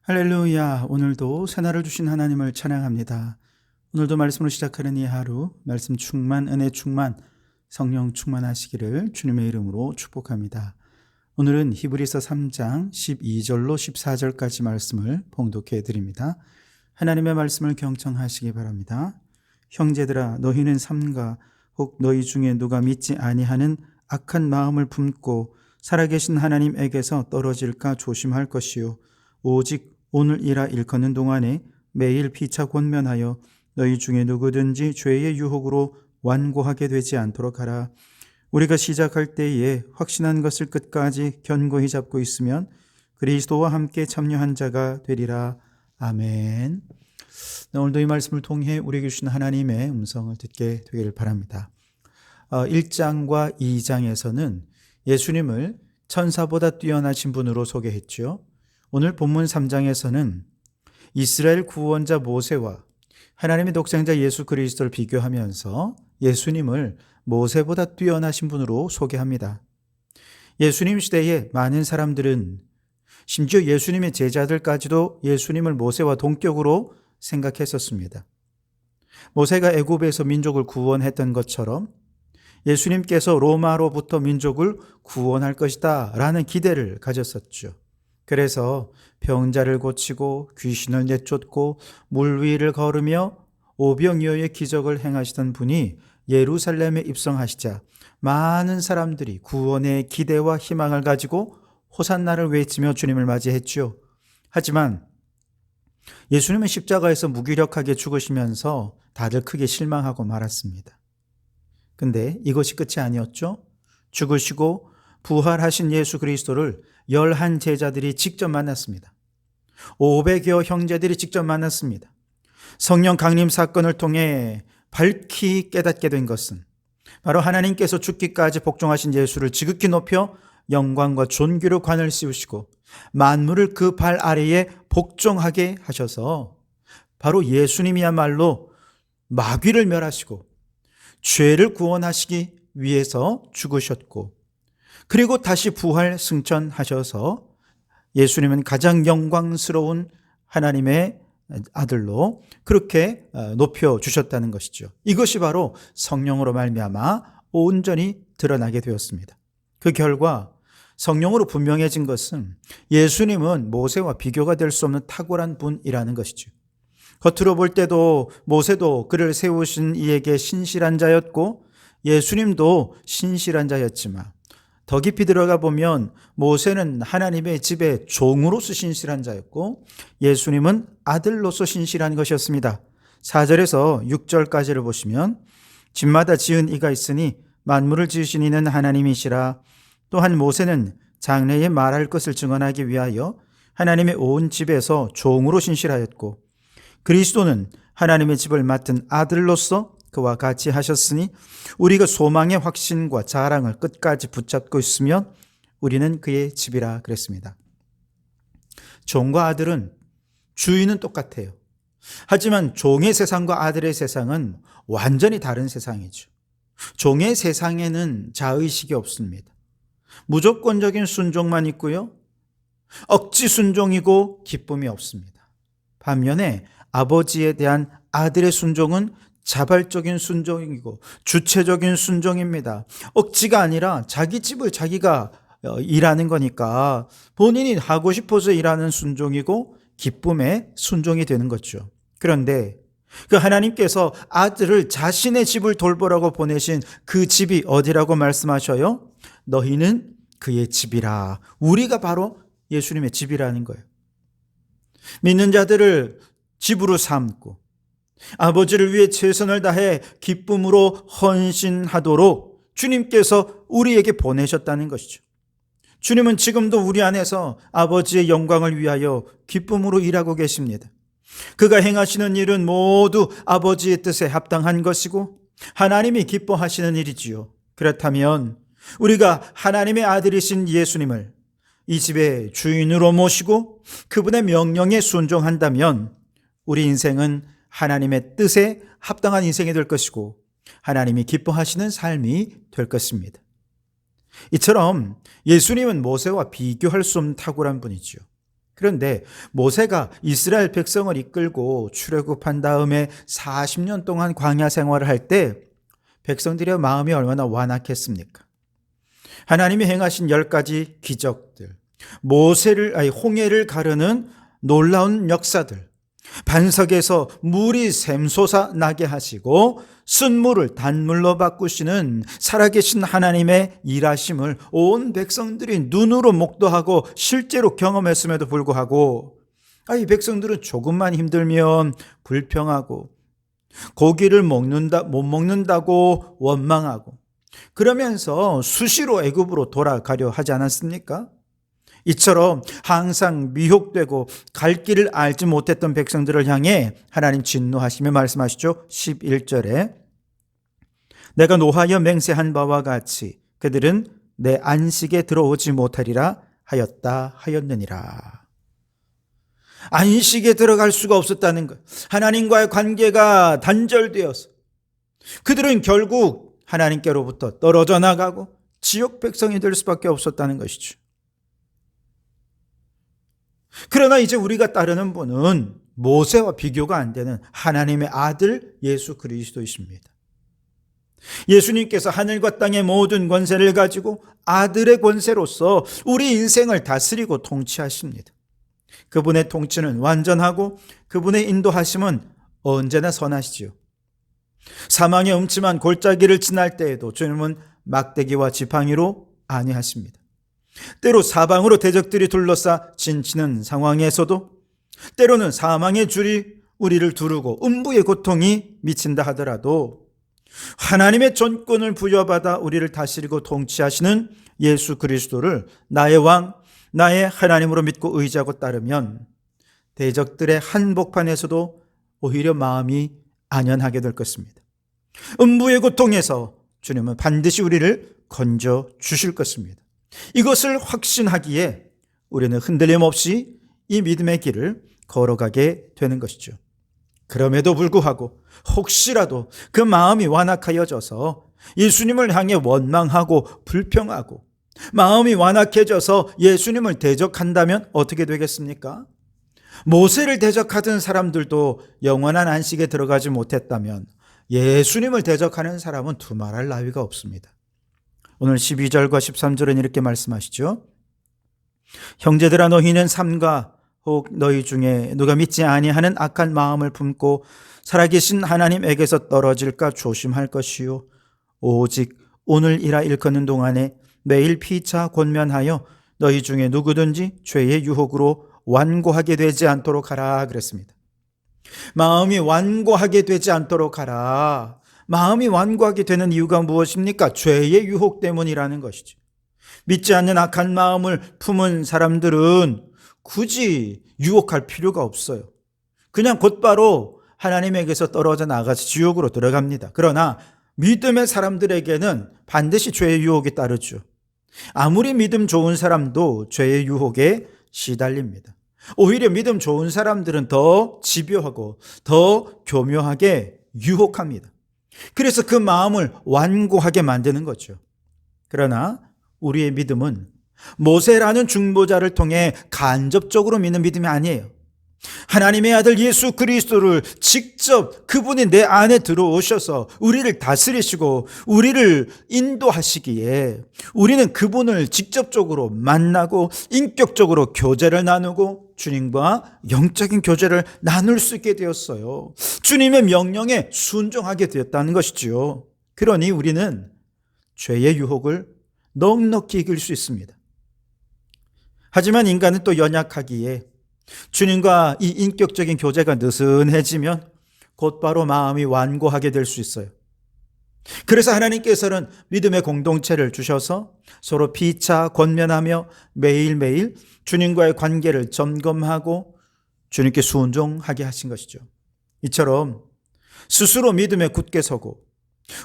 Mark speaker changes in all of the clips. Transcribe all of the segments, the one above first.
Speaker 1: 할렐루야. 오늘도 새날을 주신 하나님을 찬양합니다. 오늘도 말씀으로 시작하는 이 하루, 말씀 충만, 은혜 충만, 성령 충만하시기를 주님의 이름으로 축복합니다. 오늘은 히브리서 3장 12절로 14절까지 말씀을 봉독해 드립니다. 하나님의 말씀을 경청하시기 바랍니다. 형제들아, 너희는 삼가 혹 너희 중에 누가 믿지 아니하는 악한 마음을 품고 살아계신 하나님에게서 떨어질까 조심할 것이요, 오직 오늘이라 일컫는 동안에 매일 피차 권면하여 너희 중에 누구든지 죄의 유혹으로 완고하게 되지 않도록 하라. 우리가 시작할 때에 확신한 것을 끝까지 견고히 잡고 있으면 그리스도와 함께 참여한 자가 되리라. 아멘. 오늘도 이 말씀을 통해 우리에게 주신 하나님의 음성을 듣게 되기를 바랍니다. 1장과 2장에서는 예수님을 천사보다 뛰어나신 분으로 소개했죠. 오늘 본문 3장에서는 이스라엘 구원자 모세와 하나님의 독생자 예수 그리스도를 비교하면서 예수님을 모세보다 뛰어나신 분으로 소개합니다. 예수님 시대에 많은 사람들은, 심지어 예수님의 제자들까지도 예수님을 모세와 동격으로 생각했었습니다. 모세가 애굽에서 민족을 구원했던 것처럼 예수님께서 로마로부터 민족을 구원할 것이다 라는 기대를 가졌었죠. 그래서 병자를 고치고 귀신을 내쫓고 물 위를 걸으며 오병이어의 기적을 행하시던 분이 예루살렘에 입성하시자 많은 사람들이 구원의 기대와 희망을 가지고 호산나를 외치며 주님을 맞이했죠. 하지만 예수님은 십자가에서 무기력하게 죽으시면서 다들 크게 실망하고 말았습니다. 근데 이것이 끝이 아니었죠. 죽으시고 부활하신 예수 그리스도를 11 제자들이 직접 만났습니다. 500여 형제들이 직접 만났습니다. 성령 강림 사건을 통해 밝히 깨닫게 된 것은 바로 하나님께서 죽기까지 복종하신 예수를 지극히 높여 영광과 존귀로 관을 씌우시고 만물을 그 발 아래에 복종하게 하셔서 바로 예수님이야말로 마귀를 멸하시고 죄를 구원하시기 위해서 죽으셨고, 그리고 다시 부활 승천하셔서 예수님은 가장 영광스러운 하나님의 아들로 그렇게 높여주셨다는 것이죠. 이것이 바로 성령으로 말미암아 온전히 드러나게 되었습니다. 그 결과 성령으로 분명해진 것은 예수님은 모세와 비교가 될 수 없는 탁월한 분이라는 것이죠. 겉으로 볼 때도 모세도 그를 세우신 이에게 신실한 자였고 예수님도 신실한 자였지만 더 깊이 들어가 보면 모세는 하나님의 집에 종으로서 신실한 자였고 예수님은 아들로서 신실한 것이었습니다. 4절에서 6절까지를 보시면 집마다 지은 이가 있으니 만물을 지으신 이는 하나님이시라. 또한 모세는 장래에 말할 것을 증언하기 위하여 하나님의 온 집에서 종으로 신실하였고 그리스도는 하나님의 집을 맡은 아들로서 그와 같이 하셨으니 우리가 소망의 확신과 자랑을 끝까지 붙잡고 있으면 우리는 그의 집이라 그랬습니다. 종과 아들은 주인은 똑같아요. 하지만 종의 세상과 아들의 세상은 완전히 다른 세상이죠. 종의 세상에는 자의식이 없습니다. 무조건적인 순종만 있고요. 억지 순종이고 기쁨이 없습니다. 반면에 아버지에 대한 아들의 순종은 자발적인 순종이고 주체적인 순종입니다. 억지가 아니라 자기 집을 자기가 일하는 거니까 본인이 하고 싶어서 일하는 순종이고 기쁨의 순종이 되는 거죠. 그런데 그 하나님께서 아들을 자신의 집을 돌보라고 보내신 그 집이 어디라고 말씀하셔요? 너희는 그의 집이라. 우리가 바로 예수님의 집이라는 거예요. 믿는 자들을 집으로 삼고 아버지를 위해 최선을 다해 기쁨으로 헌신하도록 주님께서 우리에게 보내셨다는 것이죠. 주님은 지금도 우리 안에서 아버지의 영광을 위하여 기쁨으로 일하고 계십니다. 그가 행하시는 일은 모두 아버지의 뜻에 합당한 것이고 하나님이 기뻐하시는 일이지요. 그렇다면 우리가 하나님의 아들이신 예수님을 이 집의 주인으로 모시고 그분의 명령에 순종한다면 우리 인생은 하나님의 뜻에 합당한 인생이 될 것이고 하나님이 기뻐하시는 삶이 될 것입니다. 이처럼 예수님은 모세와 비교할 수 없는 탁월한 분이죠. 그런데 모세가 이스라엘 백성을 이끌고 출애굽한 다음에 40년 동안 광야 생활을 할 때 백성들의 마음이 얼마나 완악했습니까? 하나님이 행하신 10가지 기적들, 홍해를 가르는 놀라운 역사들, 반석에서 물이 샘솟아 나게 하시고 쓴물을 단물로 바꾸시는 살아계신 하나님의 일하심을 온 백성들이 눈으로 목도하고 실제로 경험했음에도 불구하고 이 백성들은 조금만 힘들면 불평하고 고기를 못 먹는다고 원망하고 그러면서 수시로 애굽으로 돌아가려 하지 않았습니까? 이처럼 항상 미혹되고 갈 길을 알지 못했던 백성들을 향해 하나님 진노하시며 말씀하시죠. 11절에 내가 노하여 맹세한 바와 같이 그들은 내 안식에 들어오지 못하리라 하였느니라. 안식에 들어갈 수가 없었다는 것. 하나님과의 관계가 단절되어서 그들은 결국 하나님께로부터 떨어져 나가고 지옥 백성이 될 수밖에 없었다는 것이죠. 그러나 이제 우리가 따르는 분은 모세와 비교가 안 되는 하나님의 아들 예수 그리스도이십니다. 예수님께서 하늘과 땅의 모든 권세를 가지고 아들의 권세로서 우리 인생을 다스리고 통치하십니다. 그분의 통치는 완전하고 그분의 인도하심은 언제나 선하시지요. 사망의 음침한 골짜기를 지날 때에도 주님은 막대기와 지팡이로 안위하십니다. 때로 사방으로 대적들이 둘러싸 진치는 상황에서도 때로는 사망의 줄이 우리를 두르고 음부의 고통이 미친다 하더라도 하나님의 전권을 부여받아 우리를 다스리고 통치하시는 예수 그리스도를 나의 왕, 나의 하나님으로 믿고 의지하고 따르면 대적들의 한복판에서도 오히려 마음이 안연하게 될 것입니다. 음부의 고통에서 주님은 반드시 우리를 건져 주실 것입니다. 이것을 확신하기에 우리는 흔들림 없이 이 믿음의 길을 걸어가게 되는 것이죠. 그럼에도 불구하고 혹시라도 그 마음이 완악하여져서 예수님을 향해 원망하고 불평하고 마음이 완악해져서 예수님을 대적한다면 어떻게 되겠습니까? 모세를 대적하던 사람들도 영원한 안식에 들어가지 못했다면 예수님을 대적하는 사람은 두말할 나위가 없습니다. 오늘 12절과 13절은 이렇게 말씀하시죠. 형제들아 너희는 삼가 혹 너희 중에 누가 믿지 아니하는 악한 마음을 품고 살아계신 하나님에게서 떨어질까 조심할 것이요 오직 오늘이라 일컫는 동안에 매일 피차 권면하여 너희 중에 누구든지 죄의 유혹으로 완고하게 되지 않도록 하라 그랬습니다. 마음이 완고하게 되지 않도록 하라. 마음이 완고하게 되는 이유가 무엇입니까? 죄의 유혹 때문이라는 것이죠. 믿지 않는 악한 마음을 품은 사람들은 굳이 유혹할 필요가 없어요. 그냥 곧바로 하나님에게서 떨어져 나가서 지옥으로 들어갑니다. 그러나 믿음의 사람들에게는 반드시 죄의 유혹이 따르죠. 아무리 믿음 좋은 사람도 죄의 유혹에 시달립니다. 오히려 믿음 좋은 사람들은 더 집요하고 더 교묘하게 유혹합니다. 그래서 그 마음을 완고하게 만드는 거죠. 그러나 우리의 믿음은 모세라는 중보자를 통해 간접적으로 믿는 믿음이 아니에요. 하나님의 아들 예수 그리스도를 직접 그분이 내 안에 들어오셔서 우리를 다스리시고 우리를 인도하시기에 우리는 그분을 직접적으로 만나고 인격적으로 교제를 나누고 주님과 영적인 교제를 나눌 수 있게 되었어요. 주님의 명령에 순종하게 되었다는 것이지요. 그러니 우리는 죄의 유혹을 넉넉히 이길 수 있습니다. 하지만 인간은 또 연약하기에 주님과 이 인격적인 교제가 느슨해지면 곧바로 마음이 완고하게 될 수 있어요. 그래서 하나님께서는 믿음의 공동체를 주셔서 서로 피차 권면하며 매일매일 주님과의 관계를 점검하고 주님께 순종하게 하신 것이죠. 이처럼 스스로 믿음에 굳게 서고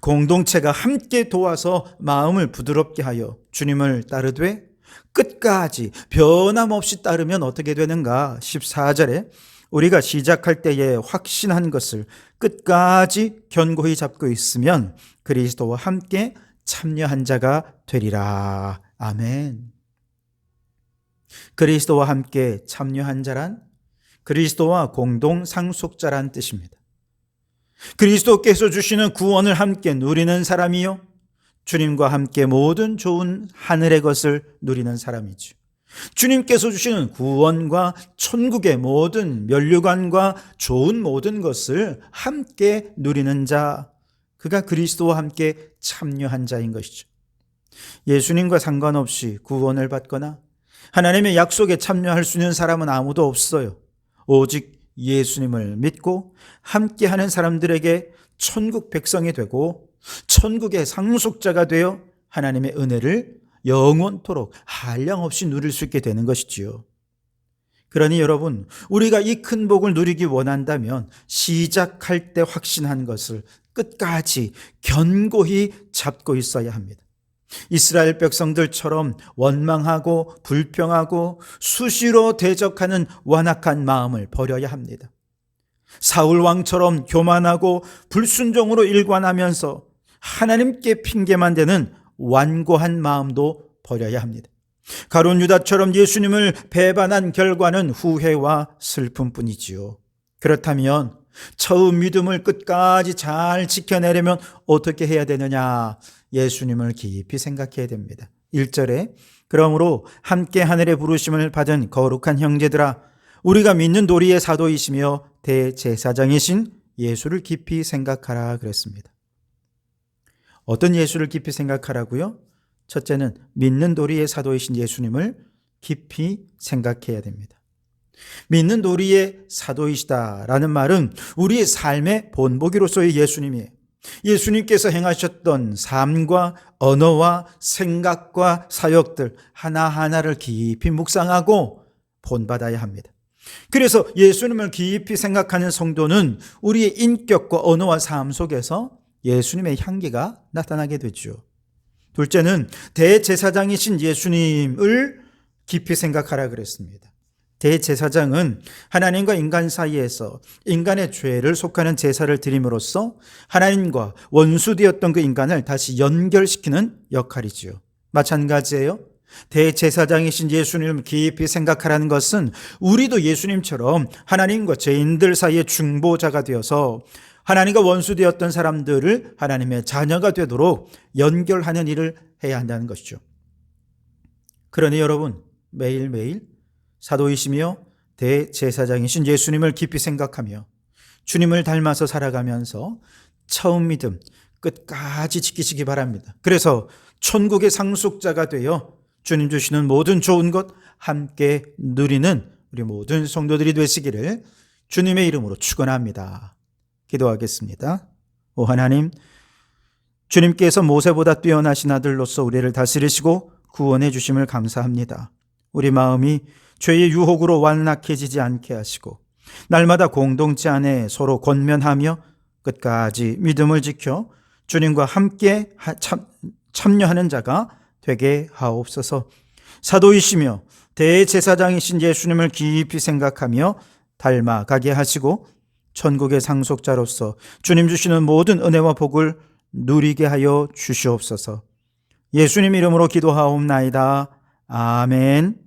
Speaker 1: 공동체가 함께 도와서 마음을 부드럽게 하여 주님을 따르되 끝까지 변함없이 따르면 어떻게 되는가? 14절에 우리가 시작할 때에 확신한 것을 끝까지 견고히 잡고 있으면 그리스도와 함께 참여한 자가 되리라. 아멘. 그리스도와 함께 참여한 자란 그리스도와 공동 상속자란 뜻입니다. 그리스도께서 주시는 구원을 함께 누리는 사람이요, 주님과 함께 모든 좋은 하늘의 것을 누리는 사람이죠. 주님께서 주시는 구원과 천국의 모든 면류관과 좋은 모든 것을 함께 누리는 자, 그가 그리스도와 함께 참여한 자인 것이죠. 예수님과 상관없이 구원을 받거나 하나님의 약속에 참여할 수 있는 사람은 아무도 없어요. 오직 예수님을 믿고 함께하는 사람들에게 천국 백성이 되고 천국의 상속자가 되어 하나님의 은혜를 영원토록 한량없이 누릴 수 있게 되는 것이지요. 그러니 여러분, 우리가 이 큰 복을 누리기 원한다면 시작할 때 확신한 것을 끝까지 견고히 잡고 있어야 합니다. 이스라엘 백성들처럼 원망하고 불평하고 수시로 대적하는 완악한 마음을 버려야 합니다. 사울 왕처럼 교만하고 불순종으로 일관하면서 하나님께 핑계만 대는 완고한 마음도 버려야 합니다. 가룟 유다처럼 예수님을 배반한 결과는 후회와 슬픔뿐이지요. 그렇다면 처음 믿음을 끝까지 잘 지켜내려면 어떻게 해야 되느냐? 예수님을 깊이 생각해야 됩니다. 1절에 그러므로 함께 하늘의 부르심을 받은 거룩한 형제들아, 우리가 믿는 도리의 사도이시며 대제사장이신 예수를 깊이 생각하라 그랬습니다. 어떤 예수를 깊이 생각하라고요? 첫째는 믿는 도리의 사도이신 예수님을 깊이 생각해야 됩니다. 믿는 도리의 사도이시다라는 말은 우리의 삶의 본보기로서의 예수님이에요. 예수님께서 행하셨던 삶과 언어와 생각과 사역들 하나하나를 깊이 묵상하고 본받아야 합니다. 그래서 예수님을 깊이 생각하는 성도는 우리의 인격과 언어와 삶 속에서 예수님의 향기가 나타나게 되죠. 둘째는 대제사장이신 예수님을 깊이 생각하라 그랬습니다. 대제사장은 하나님과 인간 사이에서 인간의 죄를 속하는 제사를 드림으로써 하나님과 원수되었던 그 인간을 다시 연결시키는 역할이지요. 마찬가지예요. 대제사장이신 예수님을 깊이 생각하라는 것은 우리도 예수님처럼 하나님과 죄인들 사이의 중보자가 되어서 하나님과 원수되었던 사람들을 하나님의 자녀가 되도록 연결하는 일을 해야 한다는 것이죠. 그러니 여러분, 매일매일 사도이시며 대제사장이신 예수님을 깊이 생각하며 주님을 닮아서 살아가면서 처음 믿음 끝까지 지키시기 바랍니다. 그래서 천국의 상속자가 되어 주님 주시는 모든 좋은 것 함께 누리는 우리 모든 성도들이 되시기를 주님의 이름으로 축원합니다. 기도하겠습니다. 오 하나님, 주님께서 모세보다 뛰어나신 아들로서 우리를 다스리시고 구원해 주심을 감사합니다. 우리 마음이 죄의 유혹으로 완락해지지 않게 하시고 날마다 공동체 안에 서로 권면하며 끝까지 믿음을 지켜 주님과 함께 참여하는 자가 되게 하옵소서. 사도이시며 대제사장이신 예수님을 깊이 생각하며 닮아가게 하시고 천국의 상속자로서 주님 주시는 모든 은혜와 복을 누리게 하여 주시옵소서. 예수님 이름으로 기도하옵나이다. 아멘.